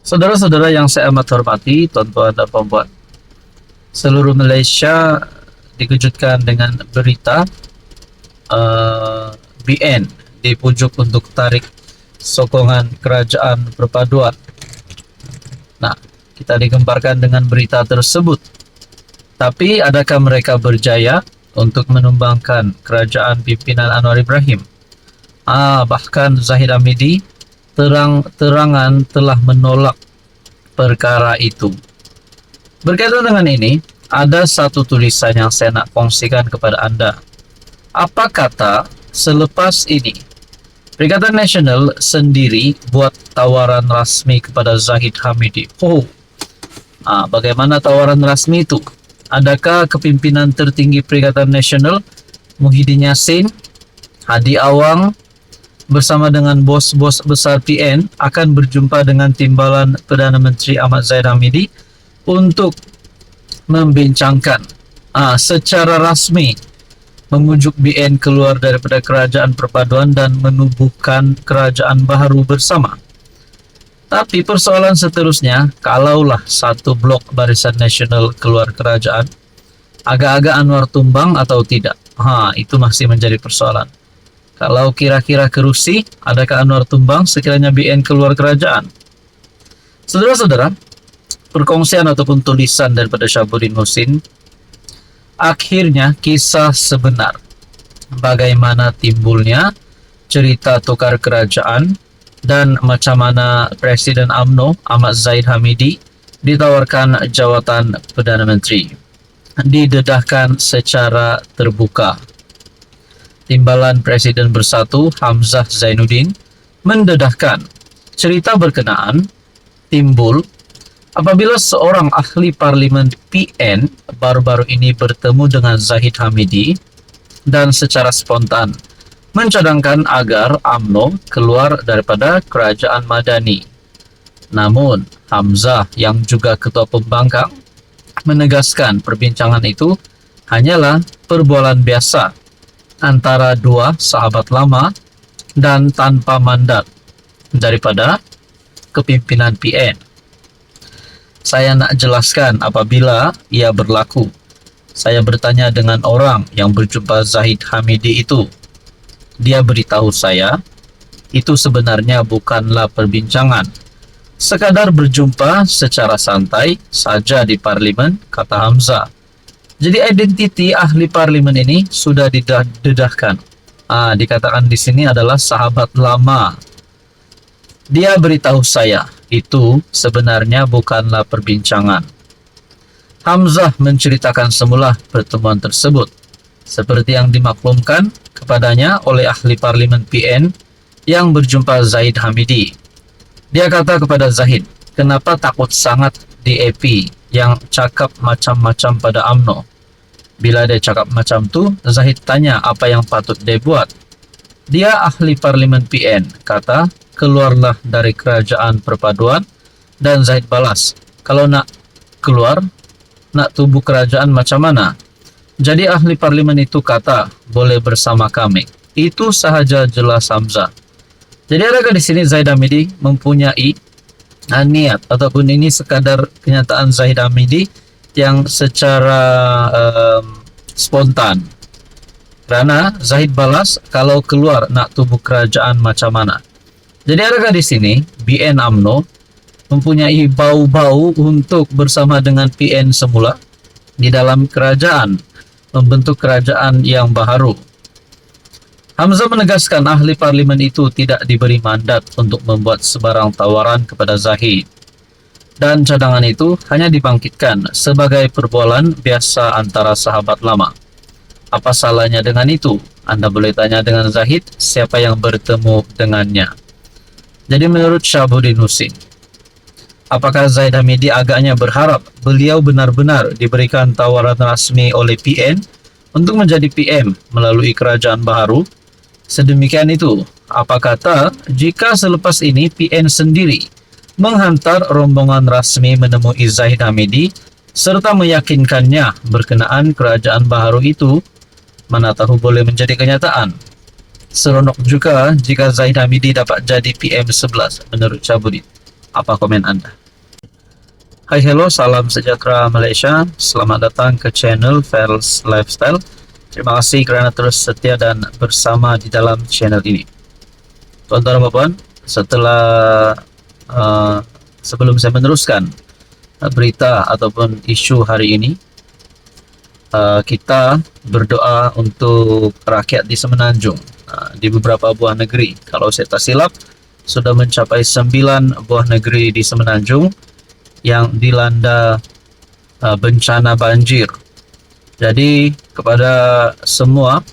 Saudara-saudara yang saya amat hormati, tuan-tuan dan puan-puan, seluruh Malaysia dikejutkan dengan berita BN dipujuk untuk tarik sokongan kerajaan perpaduan. Nah, kita digemparkan dengan berita tersebut. Tapi adakah mereka berjaya untuk menumbangkan kerajaan pimpinan Anwar Ibrahim? Bahkan Zahid Hamidi terang-terangan telah menolak perkara itu. Berkaitan dengan ini, ada satu tulisan yang saya nak kongsikan kepada anda. Apa kata selepas ini Perikatan Nasional sendiri buat tawaran rasmi kepada Zahid Hamidi? Bagaimana tawaran rasmi itu? Adakah kepimpinan tertinggi Perikatan Nasional Muhyiddin Yassin, Hadi Awang bersama dengan bos-bos besar PN akan berjumpa dengan timbalan Perdana Menteri Ahmad Zahid Hamidi untuk membincangkan secara rasmi memujuk BN keluar daripada kerajaan perpaduan dan menubuhkan kerajaan baharu bersama? Tapi persoalan seterusnya, kalaulah satu blok Barisan Nasional keluar kerajaan, agak-agak Anwar tumbang atau tidak? Itu masih menjadi persoalan. Kalau kira-kira kerusi, adakah Anwar tumbang sekiranya BN keluar kerajaan? Saudara-saudara, perkongsian ataupun tulisan daripada Syahabuddin Muhsin, akhirnya kisah sebenar bagaimana timbulnya cerita tukar kerajaan dan macam mana Presiden UMNO Ahmad Zahid Hamidi ditawarkan jawatan Perdana Menteri, didedahkan secara terbuka. Timbalan Presiden Bersatu Hamzah Zainuddin mendedahkan cerita berkenaan timbul apabila seorang ahli parlimen PN baru-baru ini bertemu dengan Zahid Hamidi dan secara spontan mencadangkan agar UMNO keluar daripada kerajaan Madani. Namun, Hamzah yang juga ketua pembangkang menegaskan perbincangan itu hanyalah perbualan biasa antara dua sahabat lama dan tanpa mandat daripada kepimpinan PN. Saya nak jelaskan apabila ia berlaku. Saya bertanya dengan orang yang berjumpa Zahid Hamidi itu. Dia beritahu saya, itu sebenarnya bukanlah perbincangan. Sekadar berjumpa secara santai saja di parlimen, kata Hamzah. Jadi identiti ahli parlimen ini sudah didedahkan. Dikatakan di sini adalah sahabat lama. Dia beritahu saya, itu sebenarnya bukanlah perbincangan. Hamzah menceritakan semula pertemuan tersebut, seperti yang dimaklumkan kepadanya oleh ahli parlimen PN yang berjumpa Zahid Hamidi. Dia kata kepada Zahid, kenapa takut sangat di AP yang cakap macam-macam pada UMNO? Bila dia cakap macam tu, Zahid tanya apa yang patut dia buat. Dia ahli parlimen PN, kata, keluarlah dari kerajaan perpaduan. Dan Zahid balas, kalau nak keluar, nak tubuh kerajaan macam mana? Jadi ahli parlimen itu kata, boleh bersama kami. Itu sahaja, jelas Hamzah. Jadi adakah di sini Zahid Hamidi mempunyai niat ataupun ini sekadar kenyataan Zahid Hamidi yang secara spontan? Kerana Zahid balas, kalau keluar nak tubuh kerajaan macam mana? Jadi adakah di sini BN UMNO mempunyai bau-bau untuk bersama dengan PN semula di dalam kerajaan, membentuk kerajaan yang baharu? Hamzah menegaskan ahli parlimen itu tidak diberi mandat untuk membuat sebarang tawaran kepada Zahid. Dan cadangan itu hanya dibangkitkan sebagai perbualan biasa antara sahabat lama. Apa salahnya dengan itu? Anda boleh tanya dengan Zahid siapa yang bertemu dengannya. Jadi menurut Syahabuddin Muhsin, apakah Zahid Hamidi agaknya berharap beliau benar-benar diberikan tawaran rasmi oleh PN untuk menjadi PM melalui kerajaan baharu? Sedemikian itu, apa kata jika selepas ini PN sendiri menghantar rombongan rasmi menemui Zahid Hamidi serta meyakinkannya berkenaan kerajaan baharu itu, mana tahu boleh menjadi kenyataan. Seronok juga jika Zahid Hamidi dapat jadi PM11 menurut Syahabuddin. Apa komen Anda? Hai hello, salam sejahtera Malaysia. Selamat datang ke channel Fels Lifestyle. Terima kasih kerana terus setia dan bersama di dalam channel ini. Tuan-tuan dan puan, setelah sebelum saya meneruskan berita ataupun isu hari ini, kita berdoa untuk rakyat di Semenanjung, di beberapa buah negeri. Kalau saya tak silap, sudah mencapai 9 buah negeri di Semenanjung yang dilanda bencana banjir. Jadi kepada semua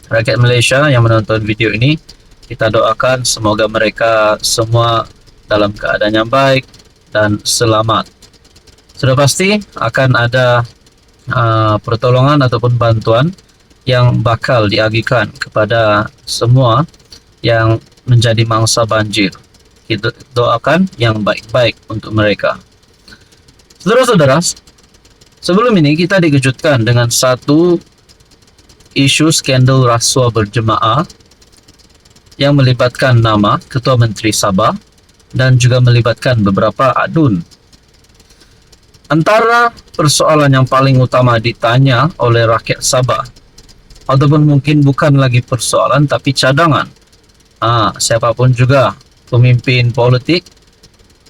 rakyat Malaysia yang menonton video ini, kita doakan semoga mereka semua dalam keadaan yang baik dan selamat. Sudah pasti akan ada pertolongan ataupun bantuan yang bakal diagihkan kepada semua yang menjadi mangsa banjir. Kita doakan yang baik-baik untuk mereka. Saudara-saudara, sebelum ini kita dikejutkan dengan satu isu skandal rasuah berjemaah yang melibatkan nama Ketua Menteri Sabah dan juga melibatkan beberapa adun. Antara persoalan yang paling utama ditanya oleh rakyat Sabah, ataupun mungkin bukan lagi persoalan tapi cadangan, siapapun juga pemimpin politik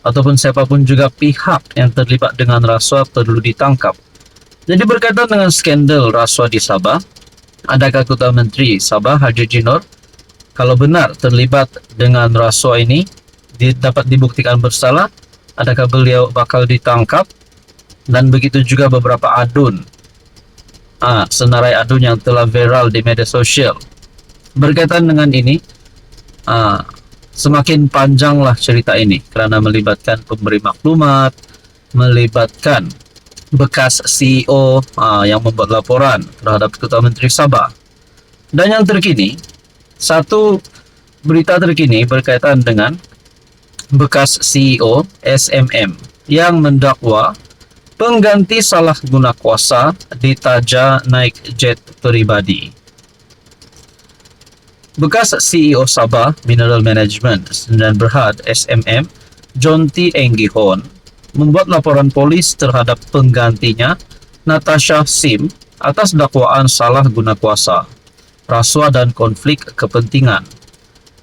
ataupun siapapun juga pihak yang terlibat dengan rasuah perlu ditangkap. Jadi berkaitan dengan skandal rasuah di Sabah, adakah Ketua Menteri Sabah Haji Nur kalau benar terlibat dengan rasuah ini dapat dibuktikan bersalah, adakah beliau bakal ditangkap? Dan begitu juga beberapa adun, senarai adun yang telah viral di media sosial. Berkaitan dengan ini, semakin panjanglah cerita ini kerana melibatkan pemberi maklumat, melibatkan bekas CEO yang membuat laporan terhadap Ketua Menteri Sabah. Dan yang terkini, satu berita terkini berkaitan dengan bekas CEO SMM yang mendakwa pengganti salah guna kuasa ditaja naik jet peribadi. Bekas CEO Sabah Mineral Management dan Berhad SMM, John T. Enggihon, membuat laporan polis terhadap penggantinya, Natasha Sim, atas dakwaan salah guna kuasa, rasuah dan konflik kepentingan.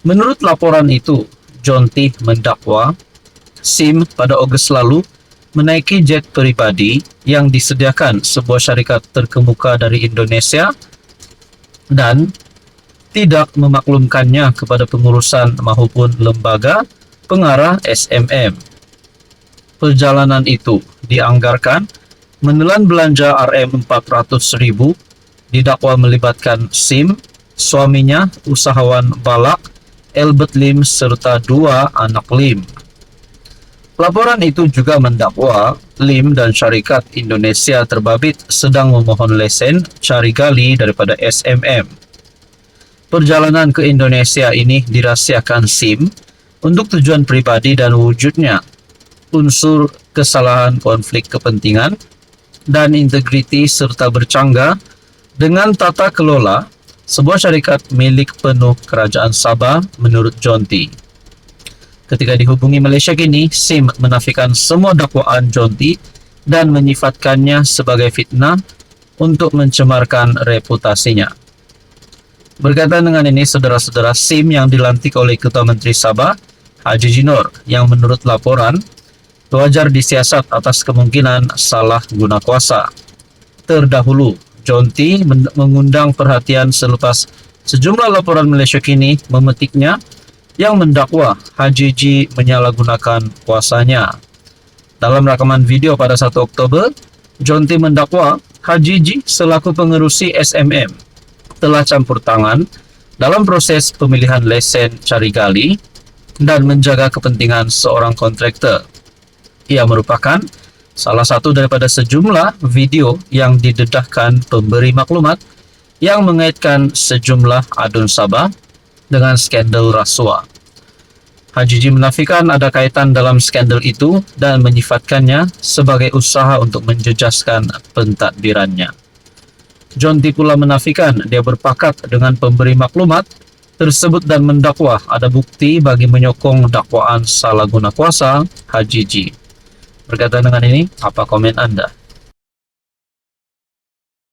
Menurut laporan itu, John T. mendakwa Sim pada Ogos lalu menaiki jet peribadi yang disediakan sebuah syarikat terkemuka dari Indonesia dan tidak memaklumkannya kepada pengurusan maupun lembaga pengarah SMM. Perjalanan itu dianggarkan menelan belanja RM400.000, didakwa melibatkan Sim, suaminya usahawan balak, Albert Lim serta 2 anak Lim. Laporan itu juga mendakwa Lim dan syarikat Indonesia terbabit sedang memohon lesen cari gali daripada SMM. Perjalanan ke Indonesia ini dirahsiakan Sim untuk tujuan pribadi dan wujudnya unsur kesalahan konflik kepentingan dan integriti serta bercanggah dengan tata kelola sebuah syarikat milik penuh Kerajaan Sabah menurut John T. Ketika dihubungi Malaysia Kini, Sim menafikan semua dakwaan John T dan menyifatkannya sebagai fitnah untuk mencemarkan reputasinya. Berkaitan dengan ini, saudara-saudara, Sim yang dilantik oleh Ketua Menteri Sabah Haji Nur yang menurut laporan wajar disiasat atas kemungkinan salah guna kuasa. Terdahulu, John T. mengundang perhatian selepas sejumlah laporan Malaysia Kini memetiknya yang mendakwa Haji G menyalahgunakan kuasanya. Dalam rakaman video pada 1 Oktober, John T. mendakwa Haji G selaku pengerusi SMM telah campur tangan dalam proses pemilihan lesen cari gali dan menjaga kepentingan seorang kontraktor. Ia merupakan salah satu daripada sejumlah video yang didedahkan pemberi maklumat yang mengaitkan sejumlah adun Sabah dengan skandal rasuah. Haji G menafikan ada kaitan dalam skandal itu dan menyifatkannya sebagai usaha untuk menjejaskan pentadbirannya. John T. pula menafikan dia berpakat dengan pemberi maklumat tersebut dan mendakwa ada bukti bagi menyokong dakwaan salah guna kuasa Haji G. Berkaitan dengan ini, apa komen Anda?